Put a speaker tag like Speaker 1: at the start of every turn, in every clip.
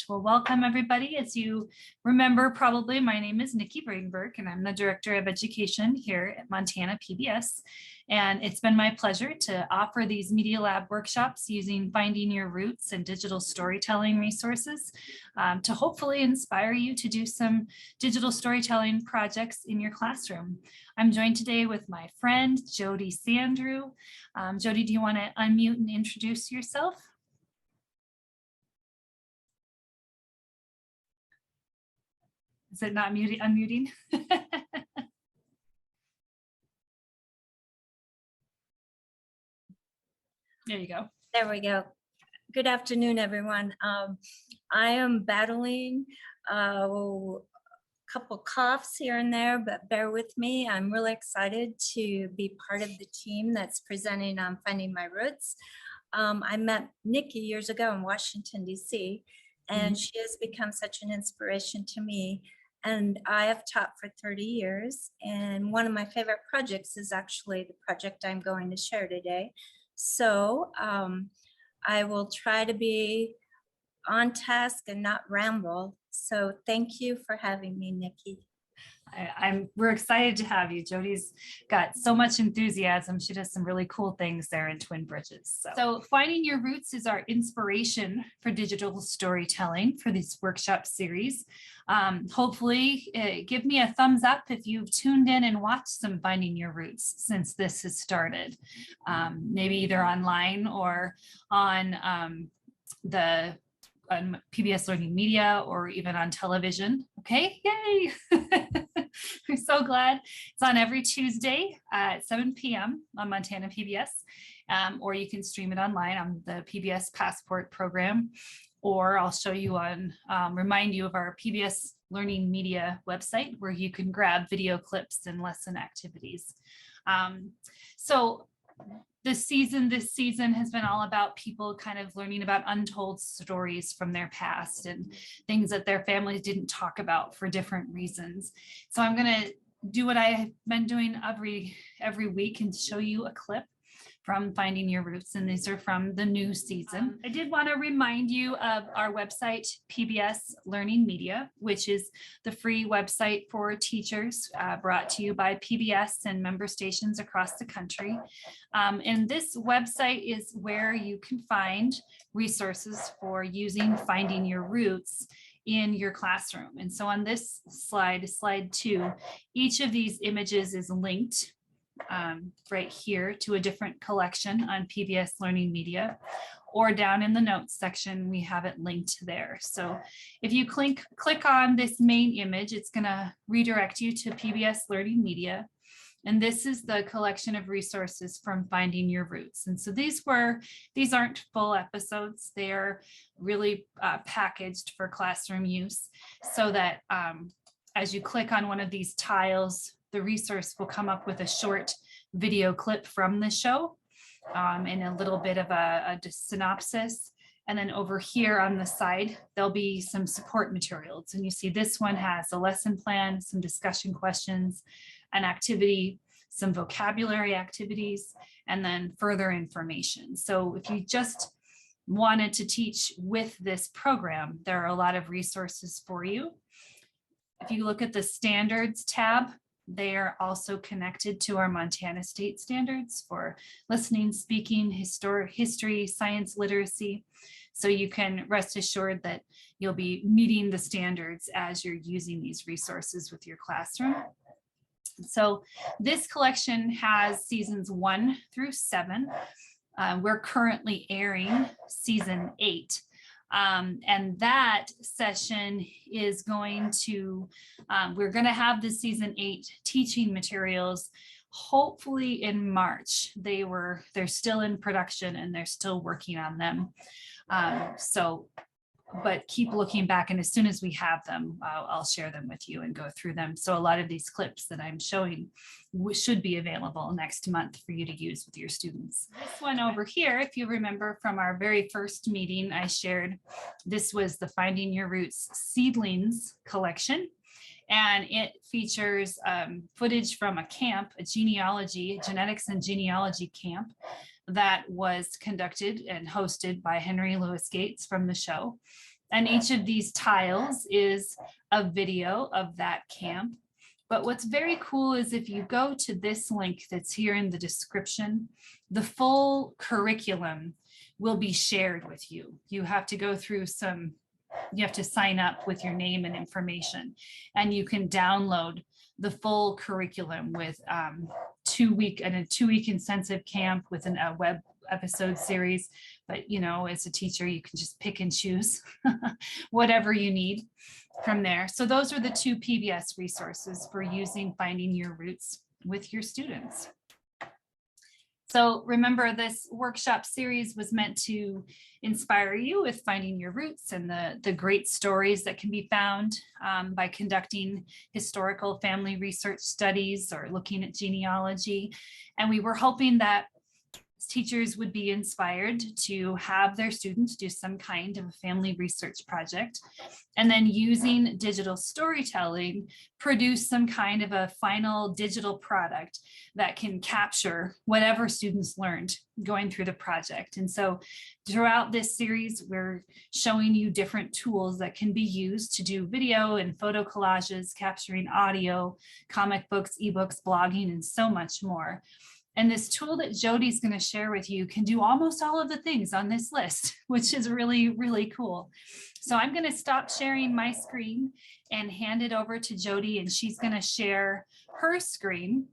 Speaker 1: Well, welcome everybody. As you remember, probably my name is Nikki Bradenberg and I'm the Director of Education here at Montana PBS. And it's been my pleasure to offer these Media Lab workshops using Finding Your Roots and digital storytelling resources to hopefully inspire you to do some digital storytelling projects in your classroom. I'm joined today with my friend, Jody Sandru. Jody, do you want to unmute and introduce yourself? Is it not unmuting? There you go.
Speaker 2: There we go. Good afternoon, everyone. I am battling a couple coughs here and there, but bear with me. I'm really excited to be part of the team that's presenting on Finding My Roots. I met Nikki years ago in Washington, D.C., and she has become such an inspiration to me. And I have taught for 30 years. And one of my favorite projects is actually the project I'm going to share today. So I will try to be on task and not ramble. So thank you for having me, Nikki.
Speaker 1: We're excited to have you. Jody's got so much enthusiasm. She does some really cool things there in Twin Bridges. So Finding Your Roots is our inspiration for digital storytelling for this workshop series. Hopefully give me a thumbs up if you've tuned in and watched some Finding Your Roots since this has started, maybe either online or on on PBS Learning Media or even on television. Okay, yay! We're so glad. It's on every Tuesday at 7 p.m. on Montana PBS, or you can stream it online on the PBS Passport program, or I'll show you on, remind you of our PBS Learning Media website where you can grab video clips and lesson activities. So this season has been all about people kind of learning about untold stories from their past and things that their families didn't talk about for different reasons. So I'm going to do what I've been doing every week and show you a clip from Finding Your Roots, and these are from the new season. I did want to remind you of our website, PBS Learning Media, which is the free website for teachers brought to you by PBS and member stations across the country. And this website is where you can find resources for using Finding Your Roots in your classroom. And so on this slide 2, each of these images is linked right here to a different collection on PBS Learning Media, or down in the notes section, we have it linked there. So if you click on this main image, it's going to redirect you to PBS Learning Media. And this is the collection of resources from Finding Your Roots. And so these aren't full episodes. They are really packaged for classroom use so that as you click on one of these tiles, the resource will come up with a short video clip from the show and a little bit of a synopsis. And then over here on the side, there'll be some support materials. And you see this one has a lesson plan, some discussion questions, an activity, some vocabulary activities, and then further information. So if you just wanted to teach with this program, there are a lot of resources for you. If you look at the standards tab, they are also connected to our Montana state standards for listening, speaking, history, science, literacy. So you can rest assured that you'll be meeting the standards as you're using these resources with your classroom. So this collection has seasons 1 through 7. We're currently airing season 8. And that session is going to, we're going to have the season 8 teaching materials hopefully in March. They're still in production and they're still working on them. But keep looking back, and as soon as we have them, I'll share them with you and go through them. So a lot of these clips that I'm showing should be available next month for you to use with your students. This one over here, if you remember from our very first meeting, I shared, this was the Finding Your Roots Seedlings collection. And it features footage from a camp, a genetics and genealogy camp that was conducted and hosted by Henry Louis Gates from the show. And each of these tiles is a video of that camp. But what's very cool is if you go to this link that's here in the description, the full curriculum will be shared with you. You have to go through you have to sign up with your name and information, and you can download the full curriculum with a 2-week intensive camp with a web episode series. But you know, as a teacher, you can just pick and choose whatever you need from there. So those are the 2 PBS resources for using Finding Your Roots with your students. So remember, this workshop series was meant to inspire you with finding your roots and the great stories that can be found by conducting historical family research studies or looking at genealogy. And we were hoping that teachers would be inspired to have their students do some kind of a family research project, and then using digital storytelling, produce some kind of a final digital product that can capture whatever students learned going through the project. And so throughout this series, we're showing you different tools that can be used to do video and photo collages, capturing audio, comic books, ebooks, blogging, and so much more. And this tool that Jody's going to share with you can do almost all of the things on this list, which is really, really cool. So I'm going to stop sharing my screen and hand it over to Jody, and she's going to share her screen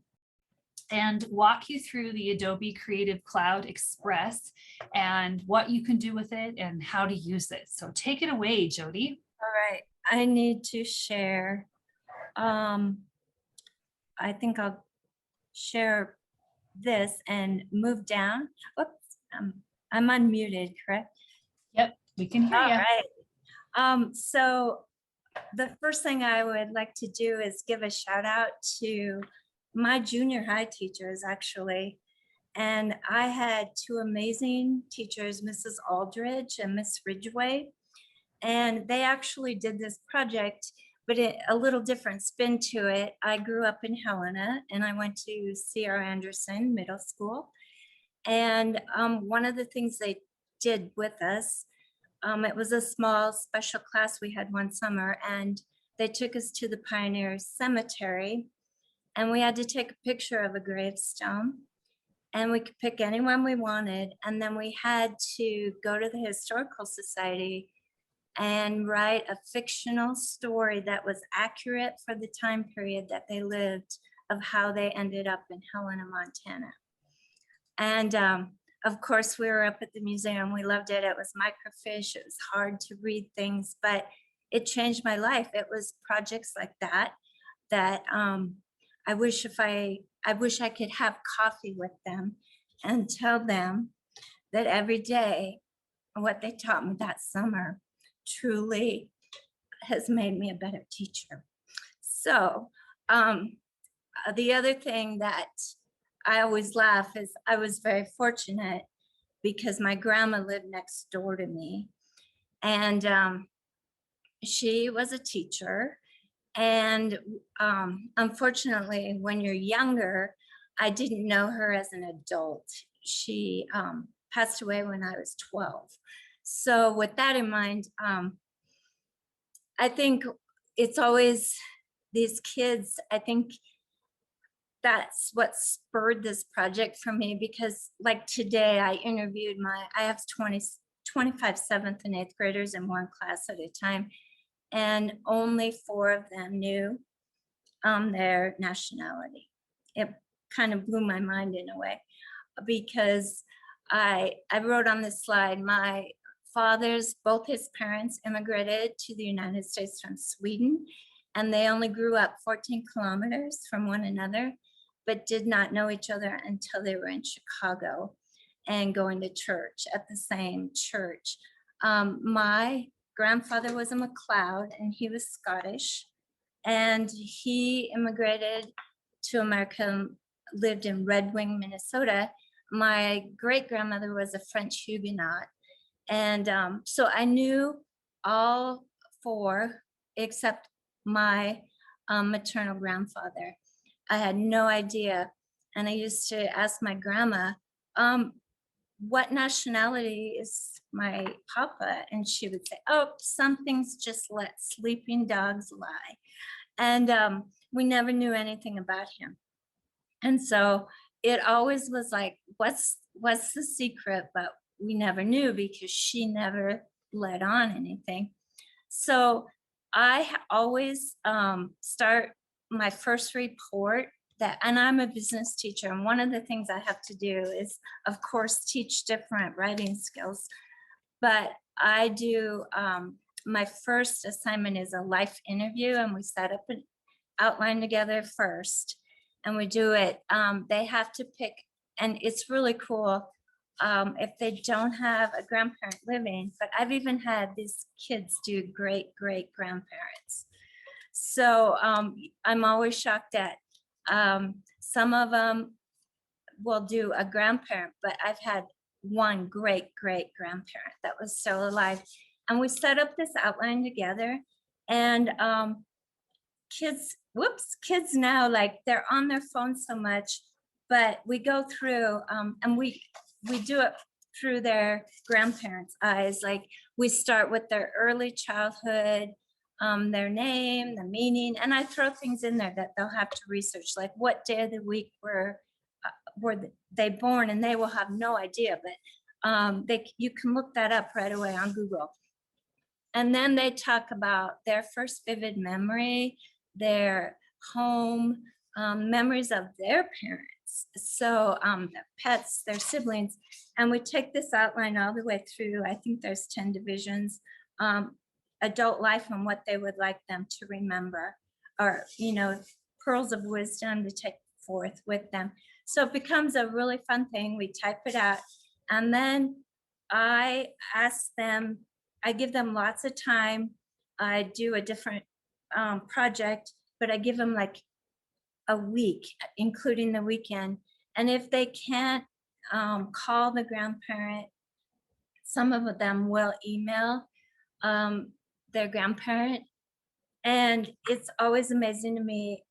Speaker 1: and walk you through the Adobe Creative Cloud Express and what you can do with it and how to use it. So take it away, Jody.
Speaker 2: All right, I need to share. I think I'll share this and move down. Oops, I'm unmuted, correct?
Speaker 1: Yep, we can hear you.
Speaker 2: All right. So the first thing I would like to do is give a shout out to my junior high teachers, actually. And I had 2 amazing teachers, Mrs. Aldridge and Miss Ridgway. And they actually did this project, but a little different spin to it. I grew up in Helena, and I went to C.R. Anderson Middle School. And one of the things they did with us, it was a small special class we had one summer, and they took us to the Pioneer Cemetery, and we had to take a picture of a gravestone, and we could pick anyone we wanted. And then we had to go to the Historical Society and write a fictional story that was accurate for the time period that they lived, of how they ended up in Helena, Montana. And of course, we were up at the museum. We loved it. It was microfiche. It was hard to read things, but it changed my life. It was projects like that I wish I could have coffee with them and tell them that every day what they taught me that summer truly has made me a better teacher. So the other thing that I always laugh is I was very fortunate because my grandma lived next door to me, and she was a teacher. And unfortunately, when you're younger, I didn't know her as an adult. She passed away when I was 12. So with that in mind, I think it's always these kids. I think that's what spurred this project for me, because like today I interviewed I have 25 7th and 8th graders in one class at a time, and only 4 of them knew their nationality. It kind of blew my mind in a way, because I wrote on this slide, my both his parents immigrated to the United States from Sweden, and they only grew up 14 kilometers from one another, but did not know each other until they were in Chicago and going to church at the same church. My grandfather was a McLeod, and he was Scottish, and he immigrated to America, lived in Red Wing, Minnesota. My great grandmother was a French Huguenot. And so I knew all 4 except my maternal grandfather. I had no idea. And I used to ask my grandma, what nationality is my papa? And she would say, oh, some things just let sleeping dogs lie. And we never knew anything about him. And so it always was like, what's the secret? But we never knew because she never let on anything. So I always start my first report that, and I'm a business teacher, and one of the things I have to do is, of course, teach different writing skills. But I do, my first assignment is a life interview, and we set up an outline together first, and we do it. They have to pick, and it's really cool if they don't have a grandparent living, but I've even had these kids do great grandparents. So I'm always shocked at some of them will do a grandparent, but I've had one great grandparent that was still alive. And we set up this outline together, and kids now, like, they're on their phones so much, but we go through and we do it through their grandparents' eyes. Like, we start with their early childhood, their name, the meaning, and I throw things in there that they'll have to research, like what day of the week were they born, and they will have no idea, but you can look that up right away on Google. And then they talk about their first vivid memory, their home, memories of their parents, so their pets, their siblings. And we take this outline all the way through. I think there's 10 divisions, adult life and what they would like them to remember, or, pearls of wisdom to take forth with them. So it becomes a really fun thing. We type it out, and then I ask them, I give them lots of time. I do a different project, but I give them like a week, including the weekend. And if they can't call the grandparent, some of them will email their grandparent. And it's always amazing to me,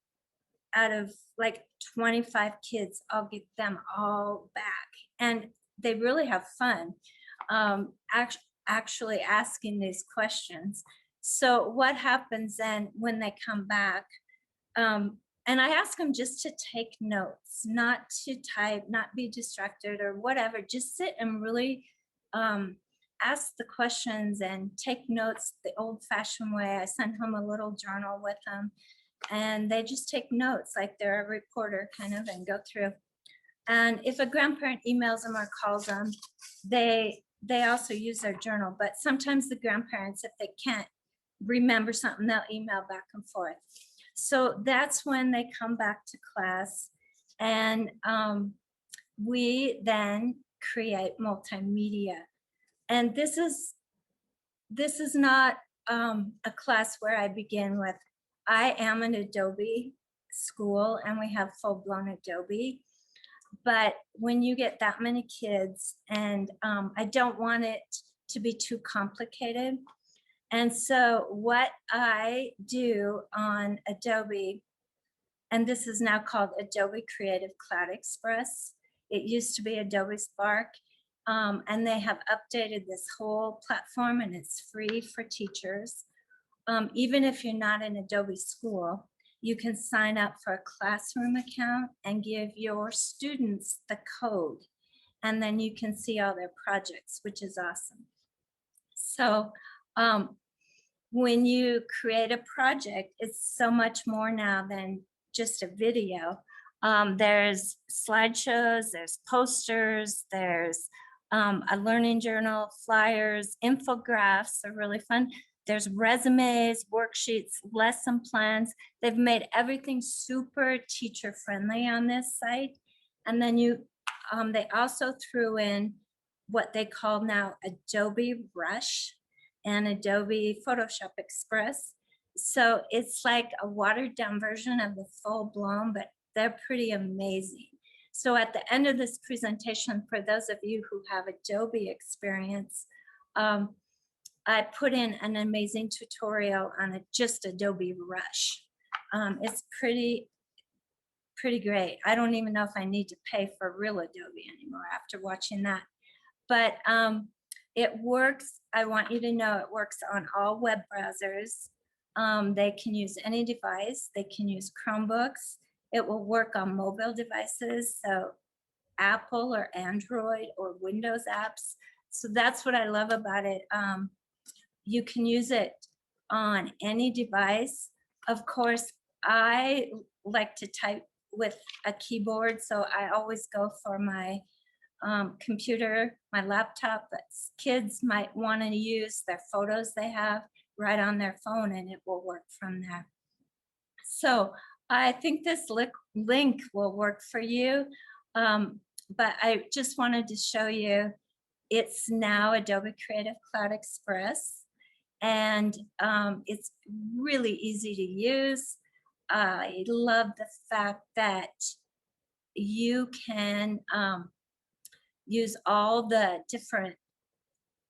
Speaker 2: out of like 25 kids, I'll get them all back. And they really have fun actually asking these questions. So what happens then when they come back? And I ask them just to take notes, not to type, not be distracted or whatever. Just sit and really ask the questions and take notes the old-fashioned way. I send home a little journal with them, and they just take notes like they're a reporter kind of, and go through. And if a grandparent emails them or calls them, they also use their journal. But sometimes the grandparents, if they can't remember something, they'll email back and forth. So that's when they come back to class, and we then create multimedia. And this is not a class where I begin with, I am an Adobe school and we have full-blown Adobe. But when you get that many kids, and I don't want it to be too complicated. And so what I do on Adobe, and this is now called Adobe Creative Express. It used to be Adobe Spark. And they have updated this whole platform, and it's free for teachers. Even if you're not an Adobe school, you can sign up for a classroom account and give your students the code, and then you can see all their projects, which is awesome. So when you create a project, it's so much more now than just a video. There's slideshows, there's posters, there's a learning journal, flyers, infographs are really fun. There's resumes, worksheets, lesson plans. They've made everything super teacher friendly on this site. And then they also threw in what they call now Adobe Rush and Adobe Photoshop Express. So it's like a watered down version of the full blown, but they're pretty amazing. So at the end of this presentation, for those of you who have Adobe experience, I put in an amazing tutorial on just Adobe Rush. It's pretty great. I don't even know if I need to pay for real Adobe anymore after watching that. But it works. I want you to know it works on all web browsers. They can use any device. They can use Chromebooks. It will work on mobile devices, so Apple or Android or Windows apps. So that's what I love about it. You can use it on any device. Of course, I like to type with a keyboard, so I always go for my computer, my laptop, but kids might want to use their photos they have right on their phone and it will work from there. So I think this link will work for you, but I just wanted to show you it's now Adobe Creative Cloud Express, and it's really easy to use. I love the fact that you can use all the different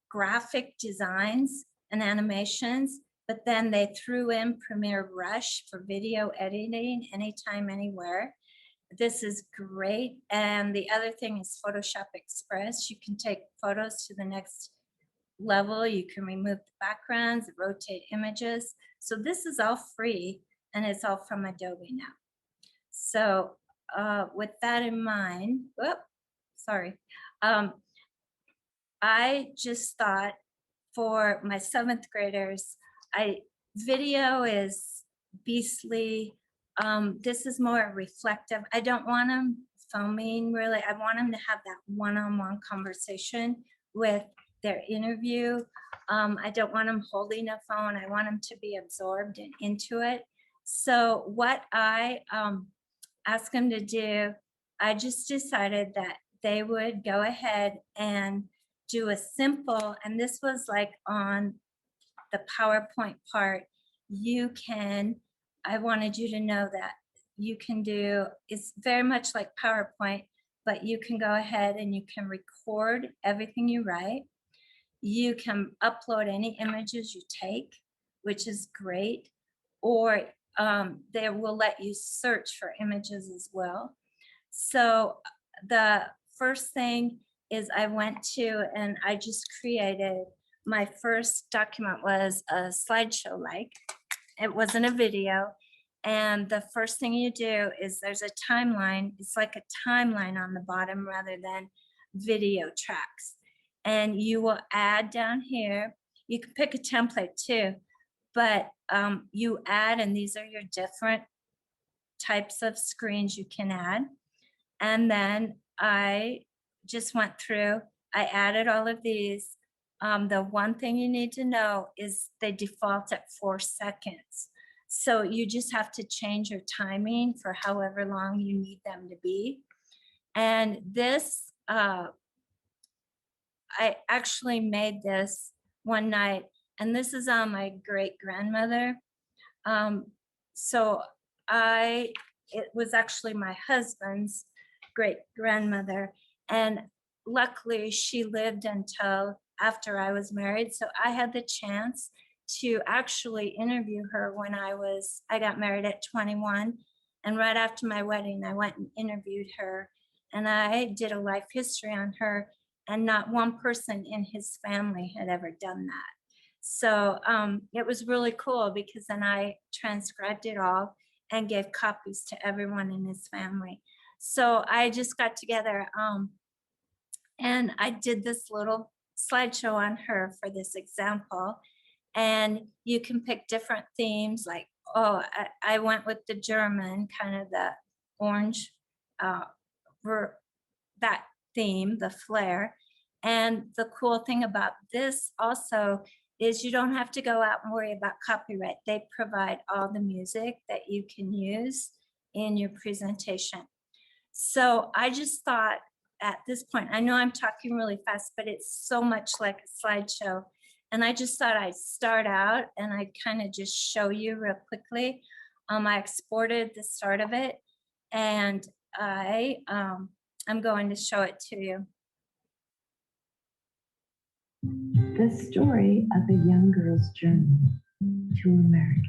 Speaker 2: graphic designs and animations, but then they threw in Premiere Rush for video editing anytime, anywhere. This is great. And the other thing is Photoshop Express. You can take photos to the next level. You can remove the backgrounds, rotate images. So this is all free and it's all from Adobe now. So with that in mind, I just thought for my 7th graders, video is beastly. This is more reflective. I don't want them filming really. I want them to have that one-on-one conversation with their interview. I don't want them holding a phone. I want them to be absorbed and into it. So what I asked them to do, I just decided that they would go ahead and do a simple, and this was like on the PowerPoint part, I wanted you to know that you can do, it's very much like PowerPoint, but you can go ahead and you can record everything you write. You can upload any images you take, which is great, or they will let you search for images as well. So the first thing is I went to and I just created, my first document was a slideshow like. It wasn't a video. And the first thing you do is there's a timeline. It's like a timeline on the bottom rather than video tracks. And you will add down here, you can pick a template too, but you add, and these are your different types of screens you can add. And then I just went through, I added all of these. The one thing you need to know is they default at 4 seconds. So you just have to change your timing for however long you need them to be. And this, I actually made this one night, and this is on my great grandmother. So it was actually my husband's great grandmother, and luckily she lived until after I was married, so I had the chance to actually interview her when I got married at 21, and right after my wedding I went and interviewed her, and I did a life history on her, and not one person in his family had ever done that. So it was really cool because then I transcribed it all and gave copies to everyone in his family. So I just got together and I did this little slideshow on her for this example. And you can pick different themes like, I went with the German, kind of the orange, that theme, the flare. And the cool thing about this also is you don't have to go out and worry about copyright. They provide all the music that you can use in your presentation. So I just thought at this point, I know I'm talking really fast, but it's so much like a slideshow. And I just thought I'd start out and I'd kind of just show you real quickly. I exported the start of it and I'm going to show it to you.
Speaker 3: The story of a young girl's journey to America.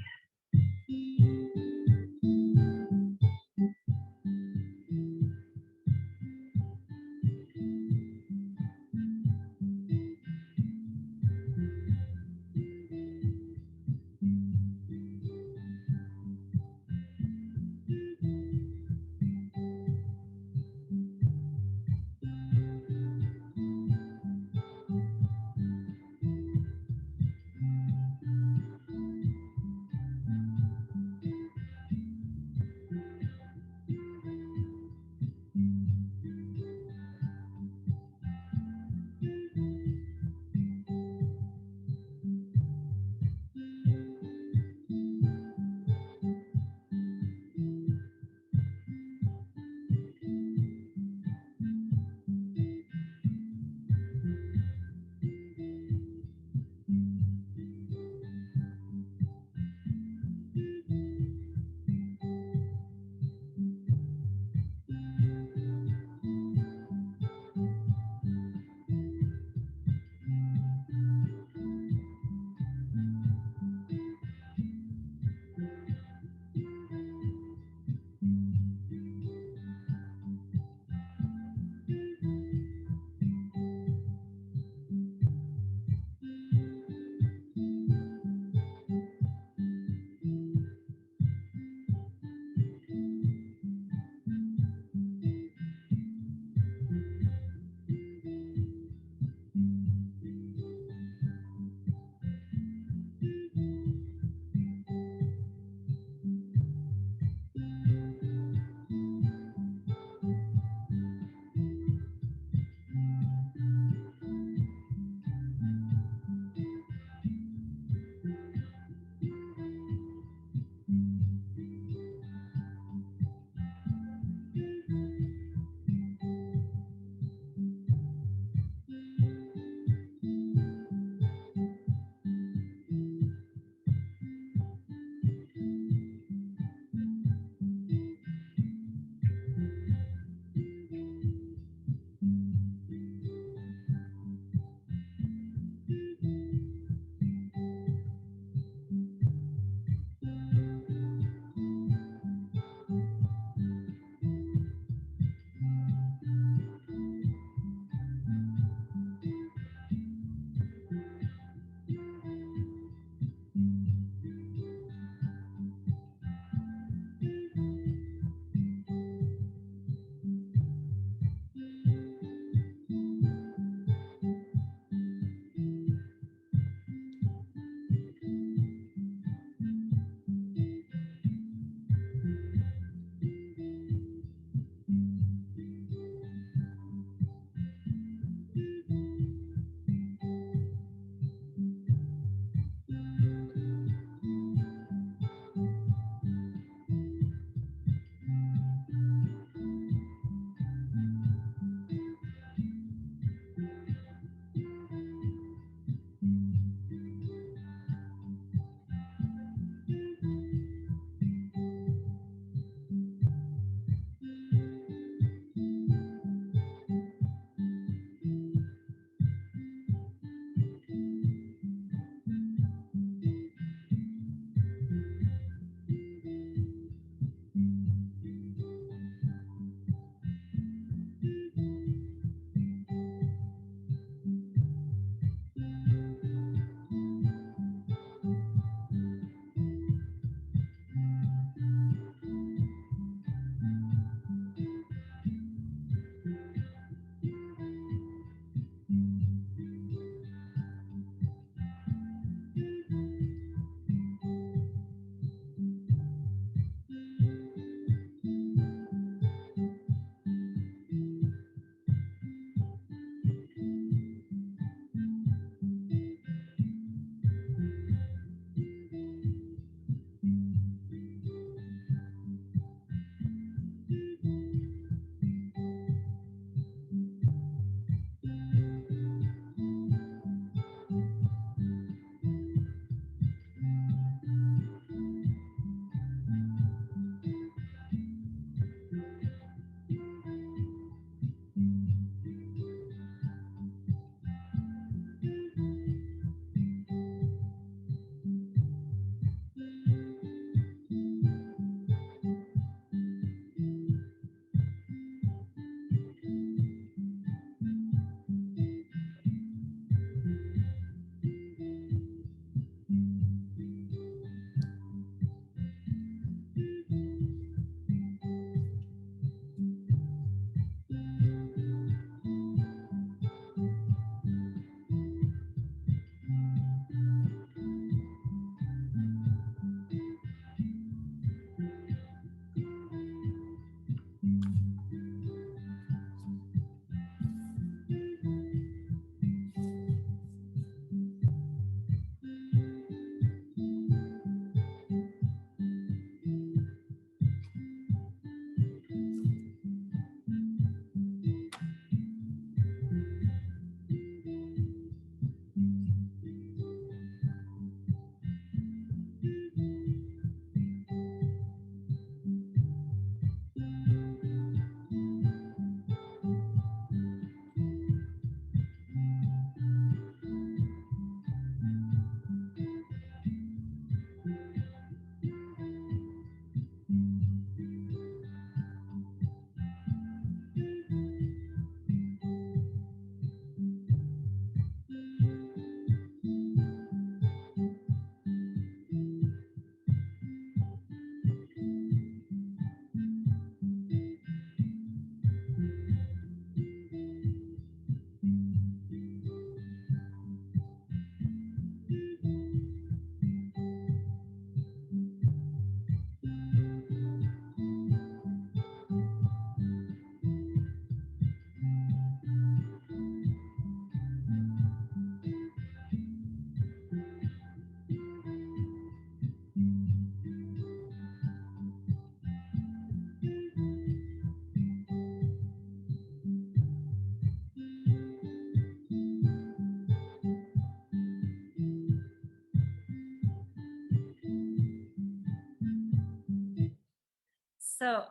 Speaker 2: So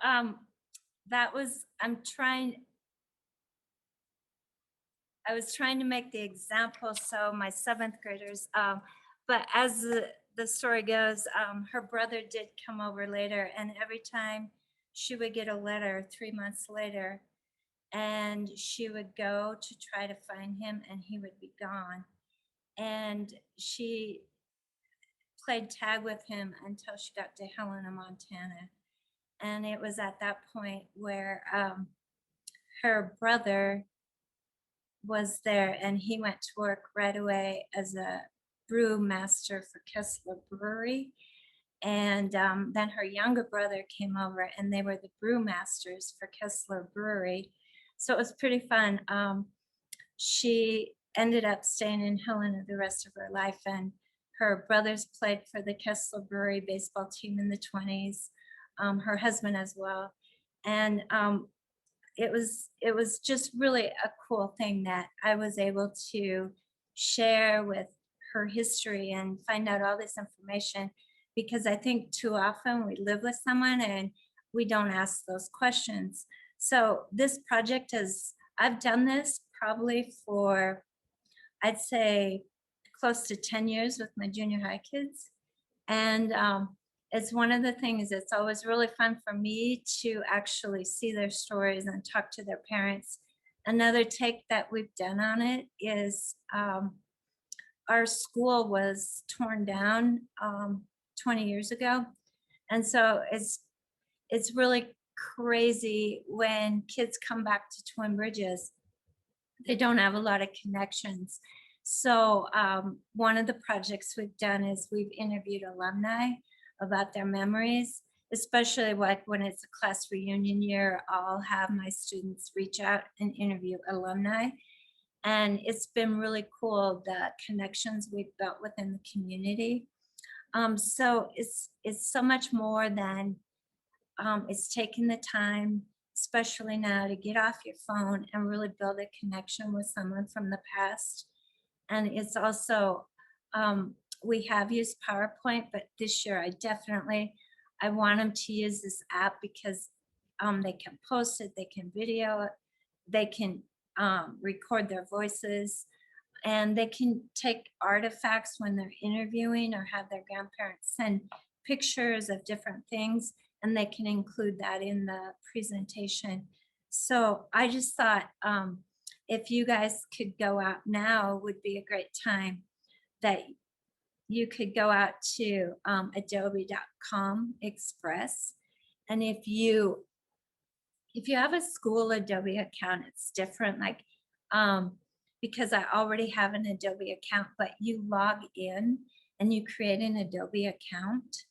Speaker 2: that was, I was trying to make the example, so my 7th graders, but as the story goes, her brother did come over later, and every time she would get a letter 3 months later, and she would go to try to find him, and he would be gone. And she played tag with him until she got to Helena, Montana. And it was at that point where her brother was there, and he went to work right away as a brew master for Kessler Brewery. And then her younger brother came over, and they were the brew masters for Kessler Brewery. So it was pretty fun. She ended up staying in Helena the rest of her life, and her brothers played for the Kessler Brewery baseball team in the 20s, her husband as well. And it was just really a cool thing that I was able to share with her history and find out all this information, because I think too often we live with someone and we don't ask those questions. So this project I've done this probably for, I'd say, close to 10 years with my junior high kids. And it's one of the things that's always really fun for me to actually see their stories and talk to their parents. Another take that we've done on it is our school was torn down 20 years ago. And so it's really crazy when kids come back to Twin Bridges. They don't have a lot of connections. So one of the projects we've done is we've interviewed alumni about their memories, especially like when it's a class reunion year. I'll have my students reach out and interview alumni. And it's been really cool, the connections we've built within the community. So it's so much more than it's taking the time, especially now, to get off your phone and really build a connection with someone from the past. And it's also, we have used PowerPoint, but this year I want them to use this app, because they can post it, they can video it, they can record their voices, and they can take artifacts when they're interviewing or have their grandparents send pictures of different things, and they can include that in the presentation. So I just thought if you guys could go out now, would be a great time that you could go out to adobe.com Express. And if you have a school Adobe account, it's different, like because I already have an Adobe account, but you log in and you create an Adobe account,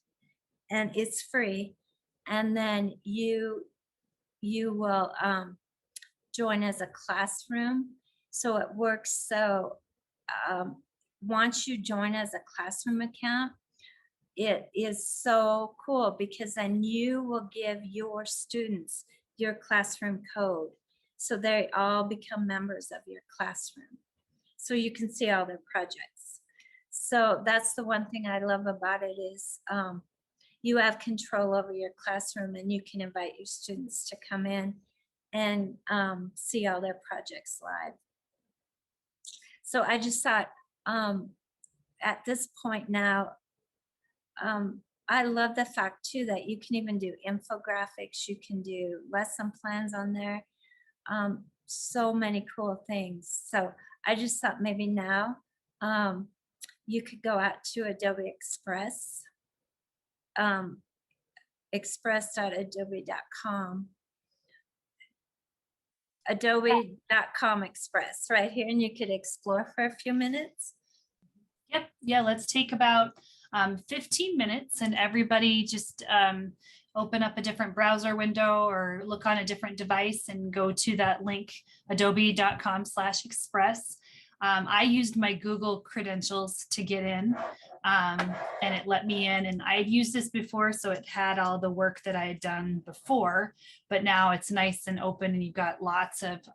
Speaker 2: and it's free. And then you will join as a classroom. So it works. So once you join as a classroom account, it is so cool, because then you will give your students your classroom code. So they all become members of your classroom. So you can see all their projects. So that's the one thing I love about it is you have control over your classroom, and you can invite your students to come in and see all their projects live. So I just thought at this point now, I love the fact too that you can even do infographics, you can do lesson plans on there, so many cool things. So I just thought maybe now you could go out to Adobe Express, express.adobe.com, adobe.com Express right here, and you could explore for a few minutes.
Speaker 1: Yep. Yeah, let's take about 15 minutes, and everybody just open up a different browser window or look on a different device and go to that link, adobe.com/express. I used my Google credentials to get in, and it let me in, and I had used this before, so it had all the work that I had done before, but now it's nice and open, and you've got lots of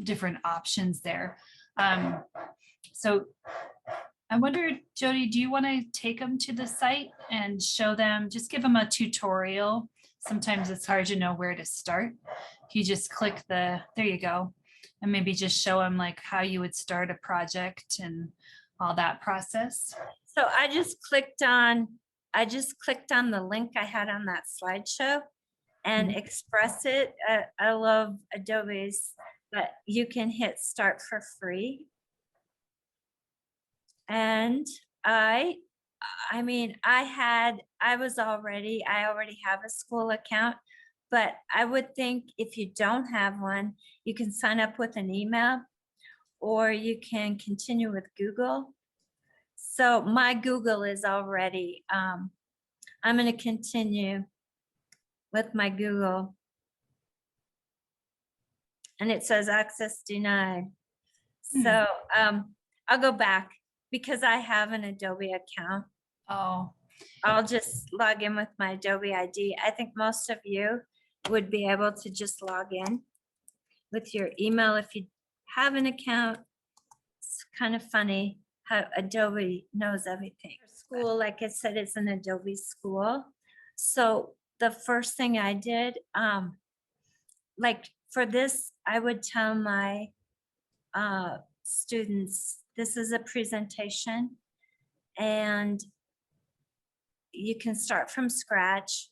Speaker 1: different options there. So I wonder, Jody, do you want to take them to the site and show them, just give them a tutorial? Sometimes it's hard to know where to start. If you just click there you go. And maybe just show them like how you would start a project and all that process.
Speaker 2: So I just clicked on the link I had on that slideshow and express it. I love Adobe's, but you can hit start for free. And I already have a school account, but I would think if you don't have one, you can sign up with an email or you can continue with Google. So my Google is already, I'm going to continue with my Google. And it says access denied. So I'll go back because I have an Adobe account.
Speaker 1: Oh,
Speaker 2: I'll just log in with my Adobe ID. I think most of you would be able to just log in with your email if you have an account. It's kind of funny how Adobe knows everything. School, like I said, it's an Adobe school. So the first thing I did, like for this, I would tell my students, this is a presentation and you can start from scratch.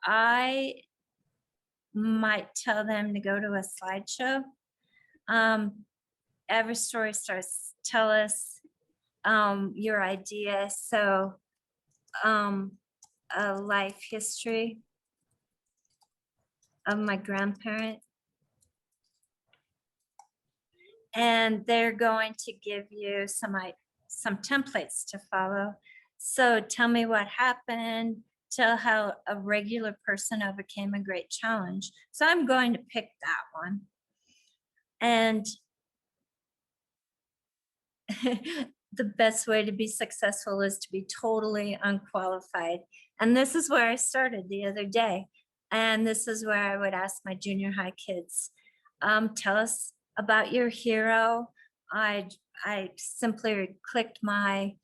Speaker 2: I might tell them to go to a slideshow. Every story starts, tell us your idea. So a life history of my grandparent. And they're going to give you some templates to follow. So tell me what happened, tell how a regular person overcame a great challenge. So I'm going to pick that one. And the best way to be successful is to be totally unqualified. And this is where I started the other day. And this is where I would ask my junior high kids, tell us about your hero. I simply clicked my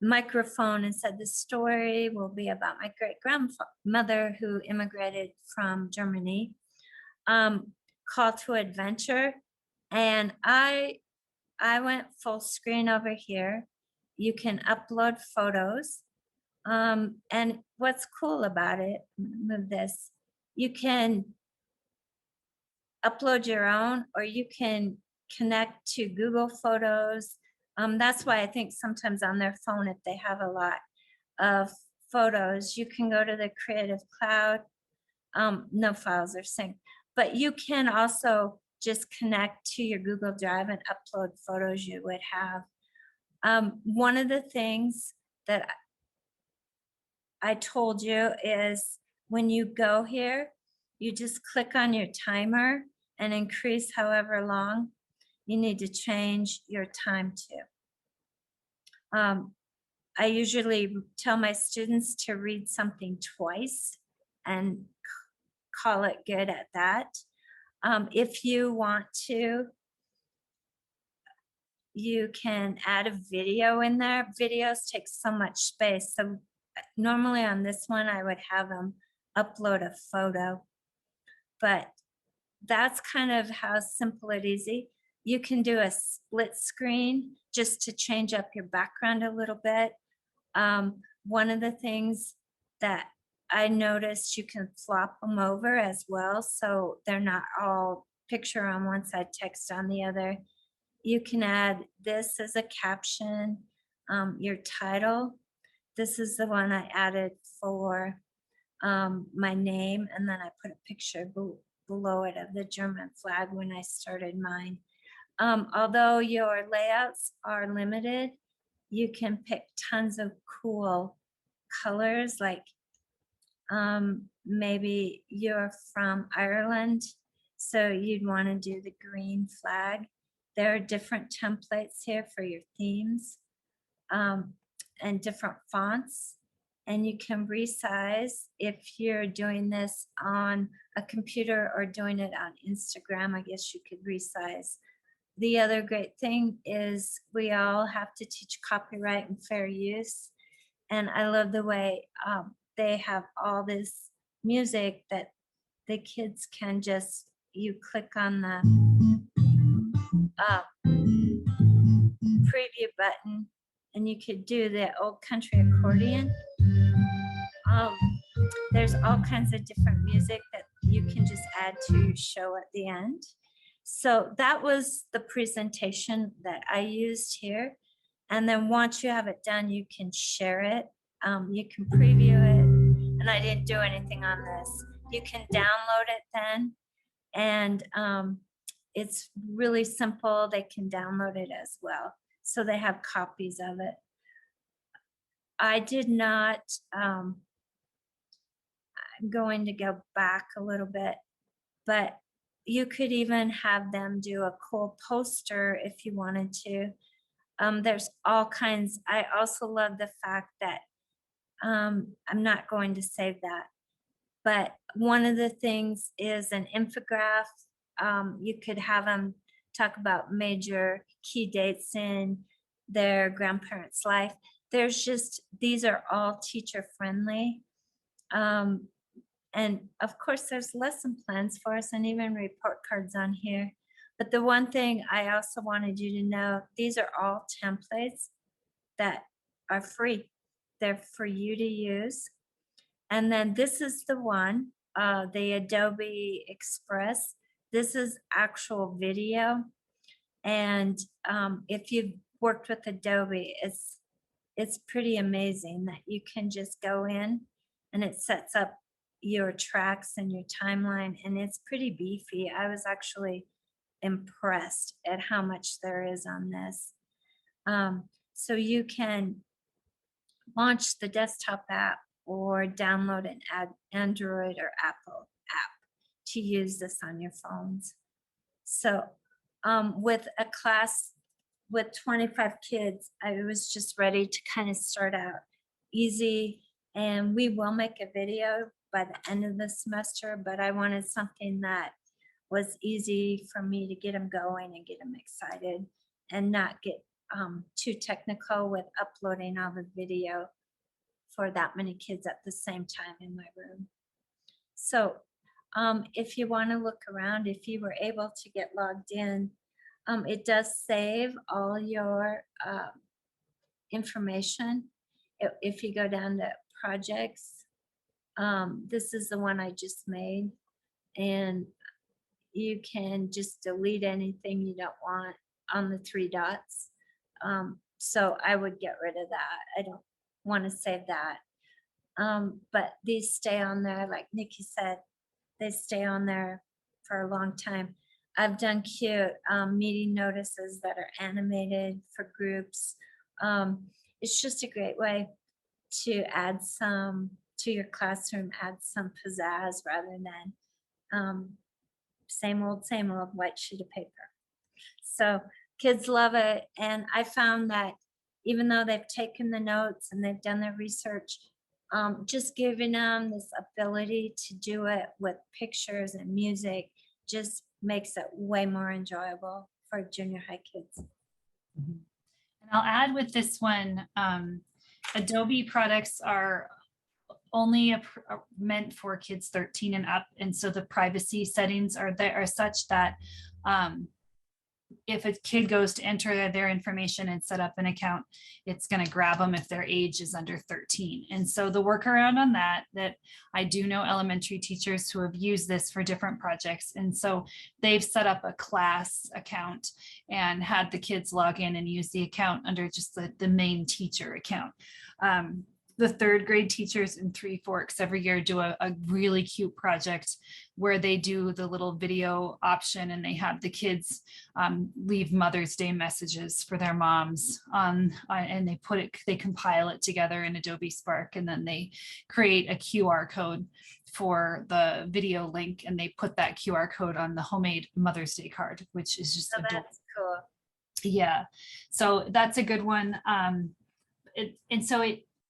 Speaker 2: microphone and said the story will be about my great grandmother who immigrated from Germany. Call to adventure. And I went full screen over here. You can upload photos. And what's cool about it, move this, you can upload your own or you can connect to Google Photos. That's why I think sometimes on their phone, if they have a lot of photos, you can go to the Creative Cloud. No files are synced, but you can also just connect to your Google Drive and upload photos you would have. One of the things that I told you is when you go here, you just click on your timer and increase however long you need to change your time to. I usually tell my students to read something twice and call it good at that. If you want to, you can add a video in there. Videos take so much space. So normally on this one, I would have them upload a photo, but that's kind of how simple and easy. You can do a split screen just to change up your background a little bit. One of the things that I noticed, you can flop them over as well, so they're not all picture on one side, text on the other. You can add this as a caption, your title. This is the one I added for my name, and then I put a picture below it of the German flag when I started mine. Although your layouts are limited, you can pick tons of cool colors, like maybe you're from Ireland, so you'd want to do the green flag. There are different templates here for your themes and different fonts. And you can resize if you're doing this on a computer or doing it on Instagram. I guess you could resize the other great thing is we all have to teach copyright and fair use. And I love the way they have all this music that the kids can just, you click on the preview button and you could do the old country accordion. There's all kinds of different music that you can just add to your show at the end. So that was the presentation that I used here. And then once you have it done, you can share it. You can preview it. And I didn't do anything on this. You can download it then. And it's really simple. They can download it as well. So they have copies of it. I did not, I'm going to go back a little bit, but you could even have them do a cool poster if you wanted to. There's all kinds. I also love the fact that I'm not going to save that, but one of the things is an infograph. You could have them talk about major key dates in their grandparents' life. There's just, these are all teacher friendly. And of course, there's lesson plans for us and even report cards on here. But the one thing I also wanted you to know, these are all templates that are free. They're for you to use. And then this is the one, the Adobe Express. This is actual video. And if you've worked with Adobe, it's pretty amazing that you can just go in and it sets up your tracks and your timeline, and it's pretty beefy. I was actually impressed at how much there is on this. So you can launch the desktop app or download an Android or Apple app to use this on your phones. So with a class with 25 kids, I was just ready to kind of start out easy, and we will make a video by the end of the semester, but I wanted something that was easy for me to get them going and get them excited and not get too technical with uploading all the video for that many kids at the same time in my room. So if you want to look around, if you were able to get logged in, it does save all your information. If you go down to projects, this is the one I just made, and you can just delete anything you don't want on the 3 dots. So I would get rid of that. I don't want to save that. But these stay on there, like Nikki said, they stay on there for a long time. I've done cute meeting notices that are animated for groups. It's just a great way to add some to your classroom, add some pizzazz rather than same old white sheet of paper. So kids love it. And I found that even though they've taken the notes and they've done their research, just giving them this ability to do it with pictures and music just makes it way more enjoyable for junior high kids.
Speaker 1: And I'll add with this one, Adobe products are only meant for kids 13 and up. And so the privacy settings are such that if a kid goes to enter their information and set up an account, it's going to grab them if their age is under 13. And so the workaround on that I do know elementary teachers who have used this for different projects. And so they've set up a class account and had the kids log in and use the account under just the main teacher account. The 3rd grade teachers in Three Forks every year do a really cute project where they do the little video option, and they have the kids leave Mother's Day messages for their moms and they compile it together in Adobe Spark, and then they create a QR code for the video link, and they put that QR code on the homemade Mother's Day card, which is just adorable.
Speaker 2: That's cool.
Speaker 1: Yeah, so that's a good one.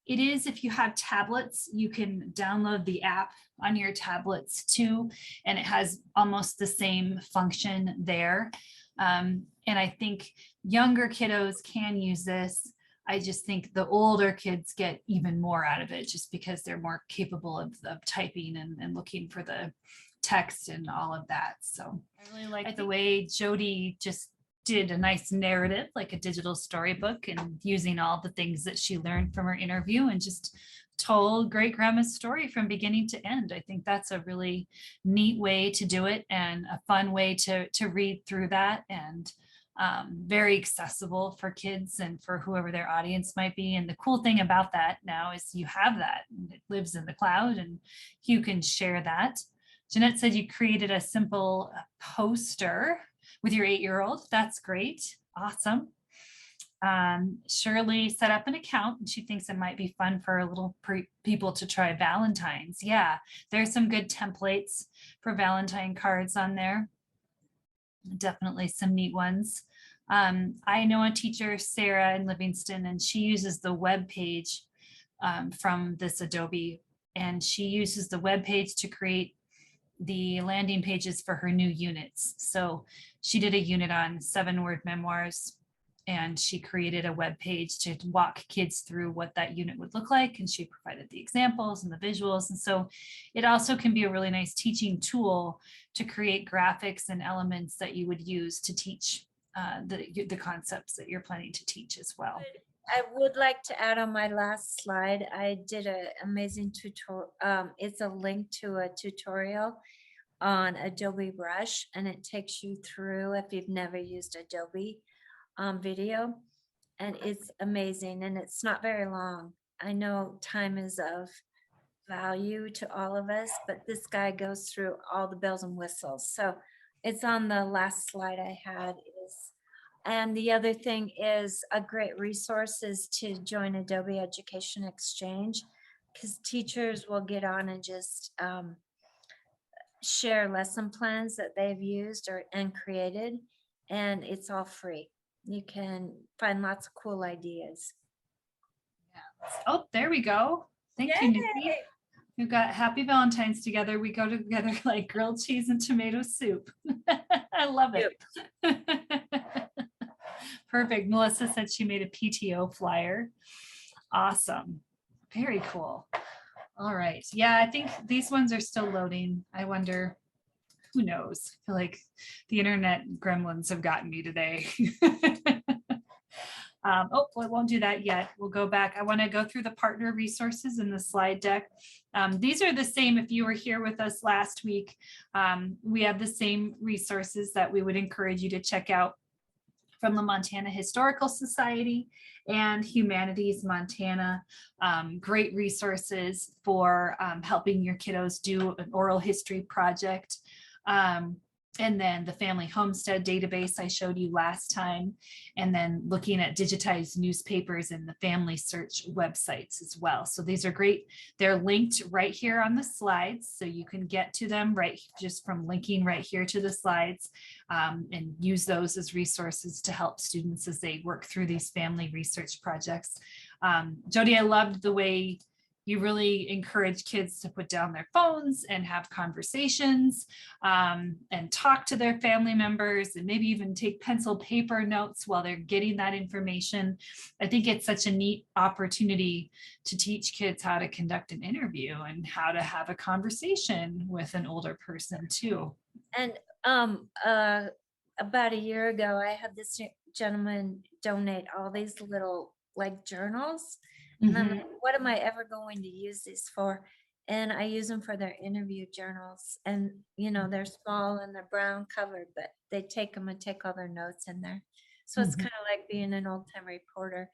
Speaker 1: It is, if you have tablets, you can download the app on your tablets too, and it has almost the same function there. And I think younger kiddos can use this. I just think the older kids get even more out of it just because they're more capable of typing and looking for the text and all of that. So I really like the way Jody just did a nice narrative, like a digital storybook, and using all the things that she learned from her interview and just told great grandma's story from beginning to end. I think that's a really neat way to do it and a fun way to read through that, and very accessible for kids and for whoever their audience might be. And the cool thing about that now is you have that, and it lives in the cloud and you can share that. Jeanette said you created a simple poster with your 8-year-old. That's great. Awesome. Shirley set up an account and she thinks it might be fun for little people to try Valentines. Yeah, there's some good templates for Valentine cards on there. Definitely some neat ones. I know a teacher, Sarah in Livingston, and she uses the web page from this Adobe, and she uses the web page to create the landing pages for her new units. So she did a unit on 7-word memoirs, and she created a web page to walk kids through what that unit would look like. And she provided the examples and the visuals. And so it also can be a really nice teaching tool to create graphics and elements that you would use to teach the concepts that you're planning to teach as well.
Speaker 2: I would like to add on my last slide, I did an amazing tutorial. It's a link to a tutorial on Adobe Brush, and it takes you through, if you've never used Adobe video, and it's amazing, and it's not very long. I know time is of value to all of us, but this guy goes through all the bells and whistles. So it's on the last slide I had. And the other thing is a great resource is to join Adobe Education Exchange, because teachers will get on and just share lesson plans that they've used and created, and it's all free. You can find lots of cool ideas.
Speaker 1: Oh, there we go. Thank you, Nikki. We've got Happy Valentine's together. We go together like grilled cheese and tomato soup. I love it. Perfect. Melissa said she made a PTO flyer. Awesome. Very cool. All right. Yeah, I think these ones are still loading. I wonder, who knows? I feel like the internet gremlins have gotten me today. Oh, well, it won't do that yet. We'll go back. I want to go through the partner resources in the slide deck. These are the same if you were here with us last week. We have the same resources that we would encourage you to check out from the Montana Historical Society and Humanities Montana. Great resources for helping your kiddos do an oral history project. And then the family homestead database I showed you last time, and then looking at digitized newspapers and the family search websites as well. So these are great. They're linked right here on the slides, so you can get to them right just from linking right here to the slides, and use those as resources to help students as they work through these family research projects. Jody, I loved the way you really encourage kids to put down their phones and have conversations, and talk to their family members, and maybe even take pencil paper notes while they're getting that information. I think it's such a neat opportunity to teach kids how to conduct an interview and how to have a conversation with an older person too.
Speaker 2: And about a year ago, I had this gentleman donate all these little like journals. And I'm like, what am I ever going to use these for? And I use them for their interview journals. And, you know, they're small and they're brown covered, but they take them and take all their notes in there. So it's kind of like being an old time reporter.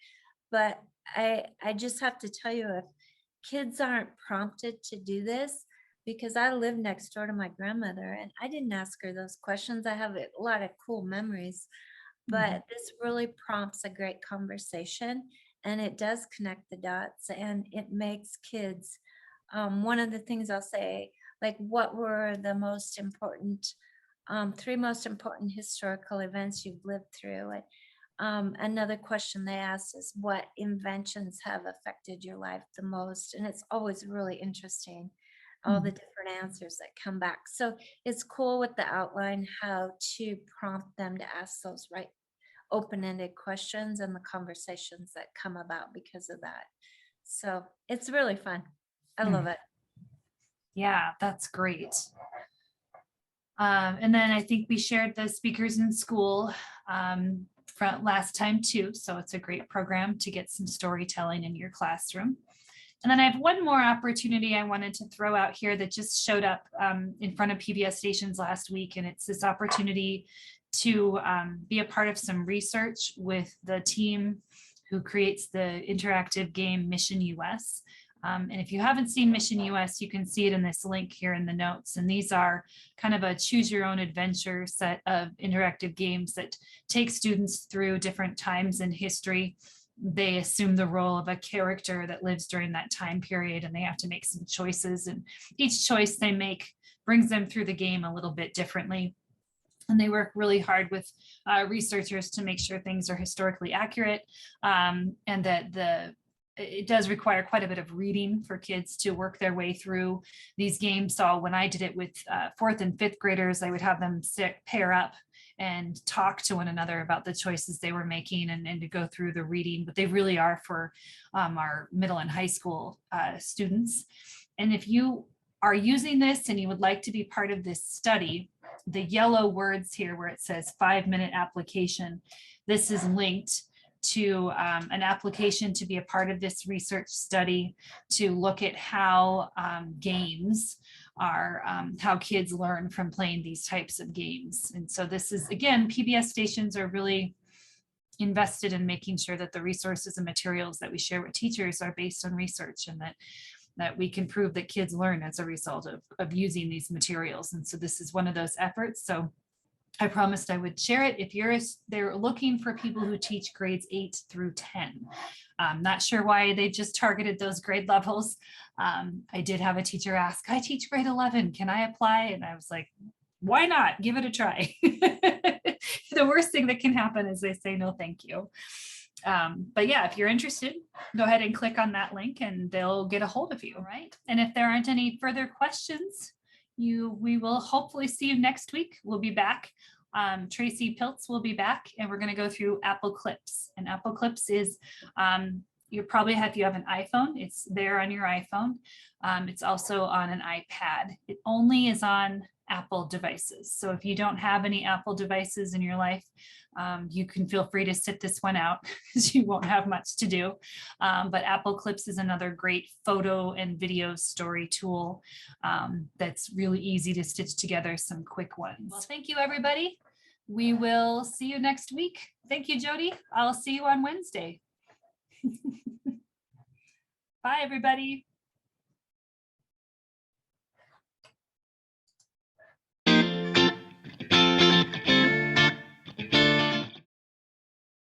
Speaker 2: But I just have to tell you, if kids aren't prompted to do this, because I live next door to my grandmother and I didn't ask her those questions. I have a lot of cool memories, but this really prompts a great conversation. And it does connect the dots, and it makes kids, one of the things I'll say, like, what were the most important, 3 most important historical events you've lived through? And another question they ask is, what inventions have affected your life the most? And it's always really interesting. all the different answers that come back. So it's cool with the outline how to prompt them to ask those right open-ended questions and the conversations that come about because of that. So it's really fun. I love it.
Speaker 1: Yeah, that's great. And then I think we shared the speakers in school from last time too. So it's a great program to get some storytelling in your classroom. And then I have one more opportunity I wanted to throw out here that just showed up in front of PBS stations last week. And it's this opportunity to be a part of some research with the team who creates the interactive game Mission US. And if you haven't seen Mission US, you can see it in this link here in the notes. And these are kind of a choose your own adventure set of interactive games that take students through different times in history. They assume the role of a character that lives during that time period, and they have to make some choices. And each choice they make brings them through the game a little bit differently. And they work really hard with researchers to make sure things are historically accurate, and that it does require quite a bit of reading for kids to work their way through these games. So when I did it with 4th and 5th graders, I would have them pair up and talk to one another about the choices they were making and to go through the reading, but they really are for our middle and high school students. And if you are using this and you would like to be part of this study, the yellow words here where it says 5-minute application, this is linked to an application to be a part of this research study to look at how games are, how kids learn from playing these types of games. And so this is, again, PBS stations are really invested in making sure that the resources and materials that we share with teachers are based on research, and that we can prove that kids learn as a result of using these materials. And so this is one of those efforts. So I promised I would share it. If they're looking for people who teach grades 8 through 10. I'm not sure why they just targeted those grade levels. I did have a teacher ask, I teach grade 11, can I apply? And I was like, why not? Give it a try. The worst thing that can happen is they say, no, thank you. But yeah, if you're interested, go ahead and click on that link and they'll get a hold of you, right? And if there aren't any further questions, we will hopefully see you next week. We'll be back. Tracy Piltz will be back, and we're going to go through Apple Clips. And Apple Clips is, you probably have, if you have an iPhone, it's there on your iPhone. It's also on an iPad. It only is on Apple devices. So if you don't have any Apple devices in your life, you can feel free to sit this one out because you won't have much to do. But Apple Clips is another great photo and video story tool that's really easy to stitch together some quick ones. Well, thank you, everybody. We will see you next week. Thank you, Jody. I'll see you on Wednesday. Bye, everybody.